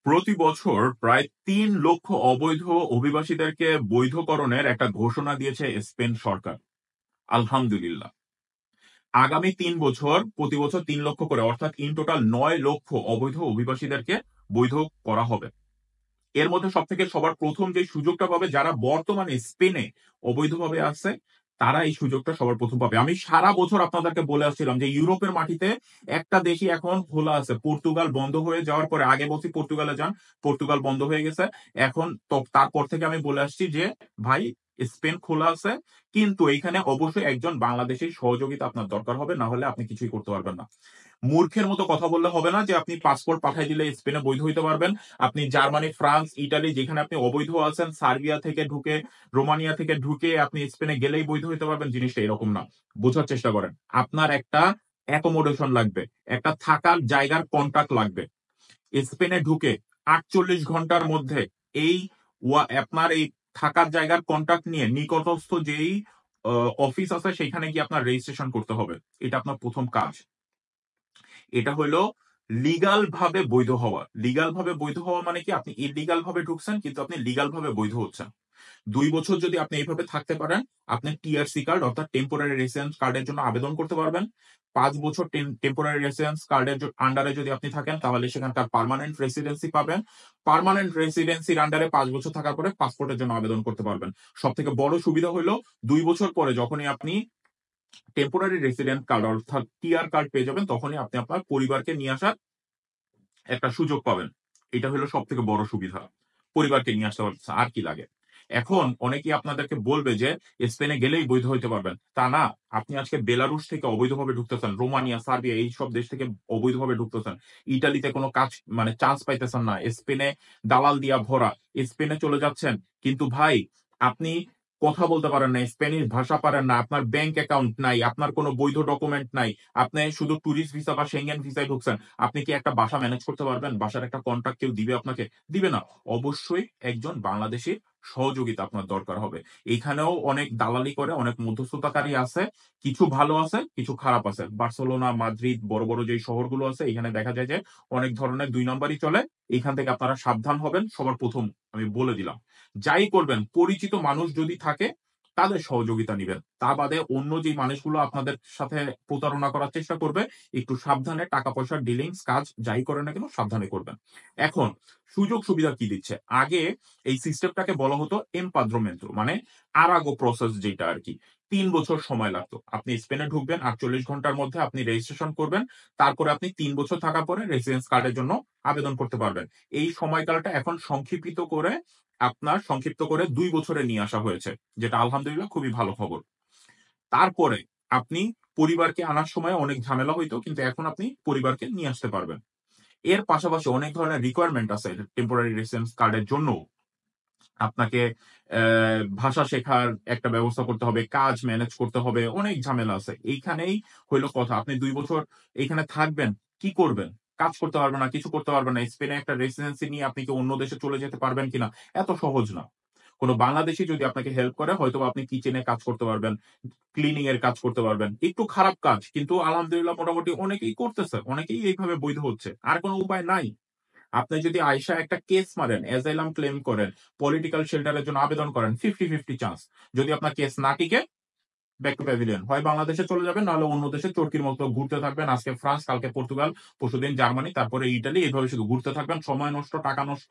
প্রতি বছর প্রায় ৩ লক্ষ অবৈধ অভিবাসীদেরকে বৈধকরণের একটা ঘোষণা দিয়েছে স্পেন সরকার। আলহামদুলিল্লাহ। আগামী ৩ বছর প্রতি বছর ৩ লক্ষ করে, অর্থাৎ ইন টোটাল ৯ লক্ষ অবৈধ অভিবাসীদেরকে বৈধ করা হবে। এর মধ্যে সবার প্রথম যে সুযোগটা পাবে যারা বর্তমানে স্পেনে অবৈধভাবে আছে, তারা এই সুযোগটা সবার প্রথম পাবে। আমি সারা বছর আপনাদেরকে বলে আসছিলাম যে ইউরোপের মাটিতে একটা দেশই এখন খোলা আছে, পর্তুগাল বন্ধ হয়ে যাওয়ার পরে। আগে বলছি পর্তুগালে যান, পর্তুগাল বন্ধ হয়ে গেছে। এখন তো তারপর থেকে আমি বলে আসছি যে ভাই, স্পেন খোলা আছে, কিন্তু এইখানে অবশ্যই একজন বাংলাদেশী সহযোগিতা আপনার দরকার হবে, না হলে আপনি কিছুই করতে পারবেন না। মূর্খের মতো কথা বললে হবে না যে আপনি পাসপোর্ট পাঠিয়ে দিলে স্পেনে বৈধ হইতে পারবেন। আপনি জার্মানি, ফ্রান্স, ইটালি যেখানে আপনি অবৈধ আছেন, সার্বিয়া থেকে ঢুকে, রোমানিয়া থেকে ঢুকে আপনি স্পেনে গেলেই বৈধ হইতে পারবেন, জিনিসটা এরকম না। বোঝার চেষ্টা করেন। আপনার একটা অ্যাকোমোডেশন লাগবে, একটা থাকার জায়গার কন্ট্রাক্ট লাগবে। স্পেনে ঢুকে 48 ঘন্টার মধ্যে এই আপনার এই থাকার জায়গার কন্ট্রাক্ট নিয়ে নিকটস্থ যেই অফিস আছে সেখানে গিয়ে আপনার রেজিস্ট্রেশন করতে হবে। এটা আপনার প্রথম কাজ। এটা হলো লিগাল ভাবে বৈধ হওয়া। লিগাল ভাবে বৈধ হওয়া মানে কি, আপনি ইলিগাল ভাবে ঢুকছেন কিন্তু আপনি লিগাল ভাবে বৈধ হচ্ছেন। 2 বছর যদি আপনি এইভাবে থাকতে পারেন, আপনি টিআরসি কার্ড অর্থাৎ টেম্পোরারি রেসিডেন্স কার্ডের জন্য আবেদন করতে পারবেন। 5 বছর টেম্পোরারি রেসিডেন্স কার্ডের আন্ডারে যদি আপনি থাকেন, তাহলে সেখানকার পার্মানেন্ট রেসিডেন্সি পাবেন। পার্মানেন্ট রেসিডেন্সির আন্ডারে 5 বছর থাকার পরে পাসপোর্টের জন্য আবেদন করতে পারবেন। সব থেকে বড় সুবিধা হলো 2 বছর পরে যখনই আপনি টেম্পোরারি রেসিডেন্ট কার্ড অর্থাৎ টিআর কার্ড পেয়ে যাবেন, তখনই আপনি আপনার পরিবারকে নিয়ে আসার একটা সুযোগ পাবেন। এটা হলো সব থেকে বড় সুবিধা। পরিবারকে নিয়ে আসতে পারছে, আর কি লাগে। এখন অনেকেই আপনাদেরকে বলবে যে স্পেনে গেলেই বৈধ হইতে পারবেন। তা না। আপনি আজকে বেলারুশ থেকে অবৈধভাবে ঢুকতেছেন, রোমানিয়া, সার্বিয়া এইসব দেশ থেকে অবৈধভাবে ঢুকতেছেন। ইটালিতে কোনো কাজ মানে চান্স পাইতেছেন না, স্পেনে দালাল দিয়া ভরা। স্পেনে চলে যাচ্ছেন, কিন্তু ভাই আপনি কথা বলতে পারেন না, স্প্যানিশ ভাষা পারেন না, আপনার ব্যাংক অ্যাকাউন্ট নাই, আপনার কোনো বৈধ ডকুমেন্ট নাই, আপনি শুধু ট্যুরিস্ট ভিসা বা সেঙ্গেন ভিসায় ঢুকছেন। আপনি কি একটা বাসা ম্যানেজ করতে পারবেন? বাসার একটা কন্ট্রাক্ট কেউ দিবে আপনাকে? দিবে না। অবশ্যই একজন বাংলাদেশী সহযোগিতা আপনার দরকার হবে। এখানেও অনেক দালালি করে, অনেক মধ্যস্থতাকারী আছে। কিছু ভালো আছে, কিছু খারাপ আছে। বার্সেলোনা, মাদ্রিদ, বড় বড় যে শহরগুলো আছে, এখানে দেখা যায় যে অনেক ধরনের 2 নম্বরই চলে। এখান থেকে আপনারা সাবধান হবেন। সবার প্রথম আমি বলে দিলাম, যাই করবেন পরিচিত মানুষ যদি থাকে তাদের সহযোগিতা নিবেন। তা বাদে অন্য যে মানুষগুলো আপনাদের সাথে প্রতারণা করার চেষ্টা করবে, একটু সাবধানে টাকা পয়সার ডিলিংস কাজ যাই করেন না কেন সাবধানে করবেন। এখন সুযোগ সুবিধা কি দিচ্ছে? আগে এই সিস্টেমটাকে বলা হতো এমপাদ্রোমেন্টো, মানে আরাগো প্রসেস, যেটা আর কি 3 বছর সময় লাগতো। আপনি স্পেনে ঢুকবেন, 48 ঘন্টার মধ্যে আপনি রেজিস্ট্রেশন করবেন, তারপরে আপনি 3 বছর থাকার পরে রেসিডেন্স কার্ডের জন্য আবেদন করতে পারবেন। এই সময়কালটা এখন সংক্ষিপ্ত করে 2 বছরে নিয়ে আসা হয়েছে, যেটা আলহামদুলিল্লাহ খুবই ভালো খবর। তারপরে আপনি পরিবারকে আনার সময় অনেক ঝামেলা হইতো, কিন্তু এখন আপনি পরিবারকে নিয়ে আসতে পারবেন। এর পাশাপাশি অনেক ধরনের রিকোয়ারমেন্ট আছে টেম্পোরারি রেসিডেন্স কার্ডের জন্য। আপনাকে ভাষা শেখার একটা ব্যবস্থা করতে হবে, কাজ ম্যানেজ করতে হবে, অনেক ঝামেলা আছে। এইখানেই হইল কথা, আপনি 2 বছর এইখানে থাকবেন, কি করবেন? কাজ করতে পারবেন না, কিছু করতে পারবেন না। স্পেনে একটা রেসিডেন্সি নিয়ে আপনি কি অন্য দেশে চলে যেতে পারবেন কিনা? এত সহজ না। কোন বাংলাদেশী যদি আপনাকে হেল্প করে, হয়তো আপনি কিচেনে কাজ করতে পারবেন, ক্লিনিং এর কাজ করতে পারবেন। একটু খারাপ কাজ, কিন্তু আলহামদুলিল্লাহ মোটামুটি অনেকেই করতেছে, অনেকেই এইভাবে বৈধ হচ্ছে। আর কোনো উপায় নাই। আপনি যদি আইসা একটা কেস মারেন, অ্যাজাইলাম ক্লেম করেন, পলিটিক্যাল শেল্টারের জন্য আবেদন করেন, 50-50 চান্স। যদি আপনার কেস না টিকে, ব্যাক টু প্যাভিলিয়ন, হয় বাংলাদেশে চলে যাবেন, নাহলে অন্য দেশে চরকির মতো ঘুরতে থাকবেন। আজকে ফ্রান্স, কালকে পর্তুগাল, পরশুদিন জার্মানি, তারপরে ইটালি, এইভাবে শুধু ঘুরতে থাকবেন। সময় নষ্ট, টাকা নষ্ট,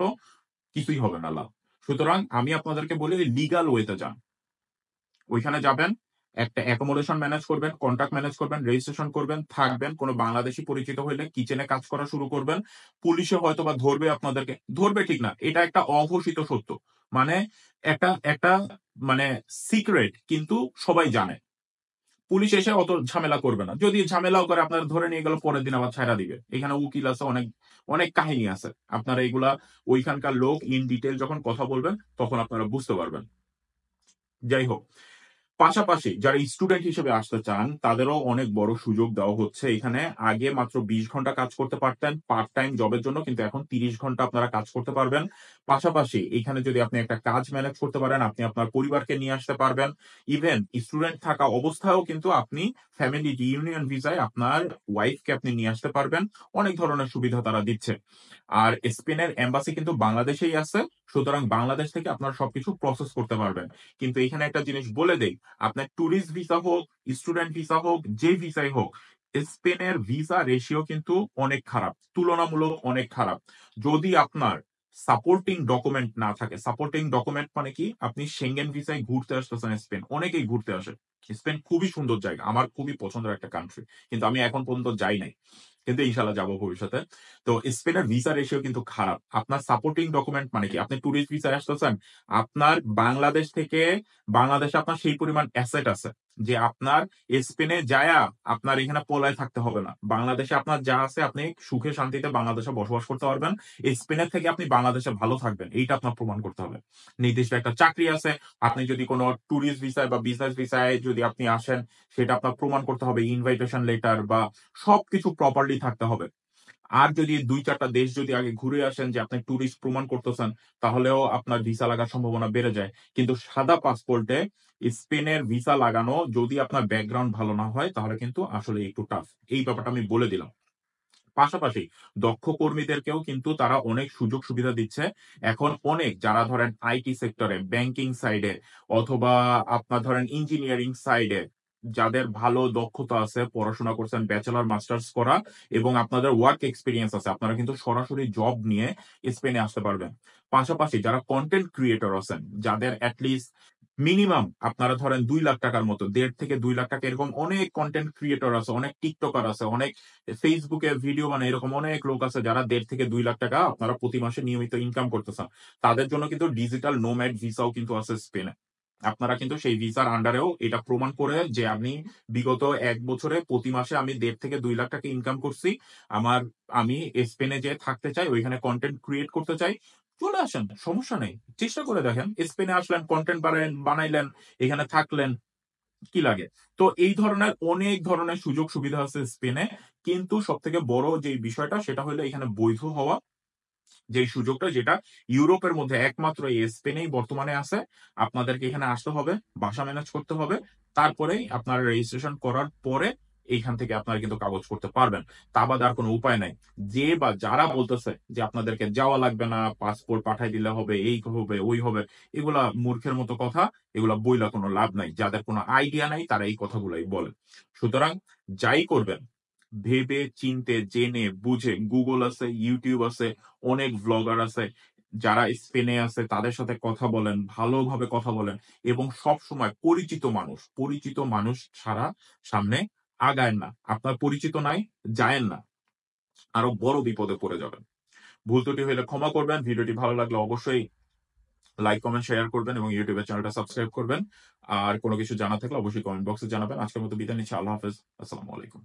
কিছুই হবে না লাভ। সুতরাং আমি আপনাদেরকে বলি লিগাল ওয়েতে যান। ওইখানে যাবেন, একটা অ্যাকোমোডেশন ম্যানেজ করবেন, কন্ট্রাক্ট ম্যানেজ করবেন, রেজিস্ট্রেশন করবেন, থাকবেন। কোনো বাংলাদেশী পরিচিত হইলে কিচেনে কাজ করা শুরু করবেন। পুলিশে হয়তোবা ধরবে আপনাদেরকে, ধরবে ঠিক না, এটা একটা অঘোষিত সত্য। মানে একটা একটা মানে সিক্রেট, কিন্তু সবাই জানে। পুলিশ এসে অত ঝামেলা করবে না। যদি ঝামেলাও করে, আপনারা ধরে নিয়ে গেল, পরের দিন আবার ছাইড়া দিবে। এখানে উকিল আছে, অনেক অনেক কাহিনী আছে। আপনারা এগুলা ওইখানকার লোক ইন ডিটেল যখন কথা বলবেন, তখন আপনারা বুঝতে পারবেন। যাই হোক, পাশাপাশি যারা স্টুডেন্ট হিসেবে আসতে চান তাদেরও অনেক বড় সুযোগ দেওয়া হচ্ছে এখানে। আগে মাত্র 20 ঘন্টা কাজ করতে পারতেন পার্ট টাইম জবের জন্য, কিন্তু এখন 30 ঘন্টা আপনারা কাজ করতে পারবেন। পাশাপাশি এখানে যদি আপনি একটা কাজ ম্যানেজ করতে পারেন, আপনি আপনার পরিবারকে নিয়ে আসতে পারবেন। ইভেন স্টুডেন্ট থাকা অবস্থায়ও কিন্তু আপনি ফ্যামিলি রিইউনিয়ন ভিসায় আপনার ওয়াইফকে আপনি নিয়ে আসতে পারবেন। অনেক ধরনের সুবিধা তারা দিচ্ছে। আর স্পেনের এম্বাসি কিন্তু বাংলাদেশেই আছে। সুতরাং বাংলাদেশ থেকে আপনারা সবকিছু প্রসেস করতে পারবেন। কিন্তু এখানে একটা জিনিস বলে দেই, আপনার ট্যুরিস্ট ভিসা হোক, স্টুডেন্ট ভিসা হোক, যে ভিসাই হোক, স্পেনের ভিসা রেশিও কিন্তু অনেক খারাপ, তুলনামূলক অনেক খারাপ। যদি আপনার সাপোর্টিং ডকুমেন্ট না থাকে, সাপোর্টিং ডকুমেন্ট মানে কি, আপনি সেঙ্গেন ভিসায় ঘুরতে আসতেছেন স্পেন, অনেকেই ঘুরতে আসে। স্পেন খুবই সুন্দর জায়গা, আমার খুবই পছন্দের একটা কান্ট্রি, কিন্তু আমি এখন পর্যন্ত যাই নাই, কিন্তু ইনশাল্লাহ যাবো ভবিষ্যতে। তো স্পেনের ভিসা রেশিও কিন্তু খারাপ। আপনার সাপোর্টিং ডকুমেন্ট মানে কি, আপনি ট্যুরিস্ট ভিসায় আসতেছেন, আপনার বাংলাদেশ থেকে, বাংলাদেশে আপনার সেই পরিমাণ অ্যাসেট আছে যে আপনার স্পেনে যায়া আপনার এখানে পলায় থাকতে হবে না। বাংলাদেশে আপনার যা আছে আপনি সুখে শান্তিতে বাংলাদেশে বসবাস করতে পারবেন। স্পেনের থেকে আপনি বাংলাদেশে ভালো থাকবেন, এইটা আপনার প্রমাণ করতে হবে। নির্দিষ্ট একটা চাকরি আছে, আপনি যদি কোনো ট্যুরিস্ট ভিসায় বা বিজনেস ভিসায় যদি আপনি আসেন, সেটা আপনার প্রমাণ করতে হবে, ইনভাইটেশন লেটার বা সবকিছু প্রপারলি থাকতে হবে। আর যদি 2-4টা দেশ যদি আগে ঘুরে আসেন যে আপনি ট্যুরিস্ট প্রমাণ করতেছেন, তাহলেও আপনার ভিসা লাগার সম্ভাবনা বেড়ে যায়। কিন্তু সাদা পাসপোর্টে স্পেনের ভিসা লাগানো, যদি আপনার ব্যাকগ্রাউন্ড ভালো না হয়, তাহলে কিন্তু আসলে একটু টাফ। এই ব্যাপারটা আমি বলে দিলাম। পাশাপাশি দক্ষ কর্মীদেরকেও কিন্তু তারা অনেক সুযোগ সুবিধা দিচ্ছে। এখন অনেক যারা ধরেন আইটি সেক্টরে, ব্যাংকিং সাইডে, অথবা আপনার ধরেন ইঞ্জিনিয়ারিং সাইডে, যাদের ভালো দক্ষতা আছে, পড়াশোনা করছেন, ব্যাচেলর মাস্টার্স করা, এবং আপনাদের ওয়ার্ক এক্সপিরিয়েন্স আছে, আপনারা কিন্তু সরাসরি জব নিয়ে স্পেনে আসতে পারবেন। পাশাপাশি যারা কন্টেন্ট ক্রিয়েটর আছেন, যাদের অ্যাটলিস্ট মিনিমাম আপনারা ধরেন 2 লাখ টাকার মতো, 1.5 থেকে 2 লাখ টাকা, এরকম অনেক কন্টেন্ট ক্রিয়েটর আছে, অনেক টিকটকার আছে, অনেক ফেসবুকে ভিডিও বানায়, এরকম অনেক লোক আছে যারা 1.5 থেকে 2 লাখ টাকা আপনারা প্রতি মাসে নিয়মিত ইনকাম করতেছেন। তাদের জন্য কিন্তু ডিজিটাল নোম্যাড ভিসাও কিন্তু আছে স্পেনে। আপনারা কিন্তু সেই ভিসার আন্ডারেও এটা প্রমাণ করে যে আমি বিগত 1 বছরে প্রতি মাসে আমি 1.5 থেকে 2 লাখ টাকা ইনকাম করছি। আমার, আমি স্পেনে যে থাকতে চাই, ওইখানে কন্টেন্ট ক্রিয়েট করতে চাই, চলে আসেন, সমস্যা নেই। চেষ্টা করে দেখেন, স্পেনে আসলেন, কন্টেন্ট বানাইলেন, এখানে থাকলেন, কি লাগে? তো এই ধরনের অনেক ধরনের সুযোগ সুবিধা আছে স্পেনে। কিন্তু সবথেকে বড় যে বিষয়টা সেটা হলো এখানে বৈধ হওয়া, যেই সুযোগটা, যেটা ইউরোপের মধ্যে একমাত্র এই স্পেনেই বর্তমানে আছে। আপনাদেরকে এখানে আসতে হবে, বাসা ম্যানেজ করতে হবে, তারপরেই আপনার রেজিস্ট্রেশন করার পরে এইখান থেকে আপনারা কিন্তু কাগজ করতে পারবেন। তা বাদে আর কোনো উপায় নাই। যে বা যারা বলতেছে যে আপনাদেরকে যাওয়া লাগবে না, পাসপোর্ট পাঠাই দিলে হবে, এই হবে, ওই হবে, এগুলা মূর্খের মতো কথা। এগুলা বইলা কোনো লাভ নাই। যাদের কোনো আইডিয়া নাই তারা এই কথাগুলাই বলে। সুতরাং যাই করবেন, ভেবে চিন্তে জেনে বুঝে, গুগল আছে, ইউটিউব আছে, অনেক ভ্লগার আছে, যারা স্পেনে আছে তাদের সাথে কথা বলেন, ভালোভাবে কথা বলেন, এবং সব সময় পরিচিত মানুষ ছাড়া সামনে আগায়েন না। আপনার পরিচিত নাই, যায়েন না, আরো বড় বিপদে পড়ে যাবেন। ভুল ত্রুটি হলে ক্ষমা করবেন। ভিডিওটি ভালো লাগলে অবশ্যই লাইক, কমেন্ট, শেয়ার করবেন এবং ইউটিউবের চ্যানেলটা সাবস্ক্রাইব করবেন। আর কোনো কিছু জানা থাকলে অবশ্যই কমেন্ট বক্সে জানাবেন। আজকের মতো বিদায় নিচ্ছি। আল্লাহ হাফেজ। আসসালামু আলাইকুম।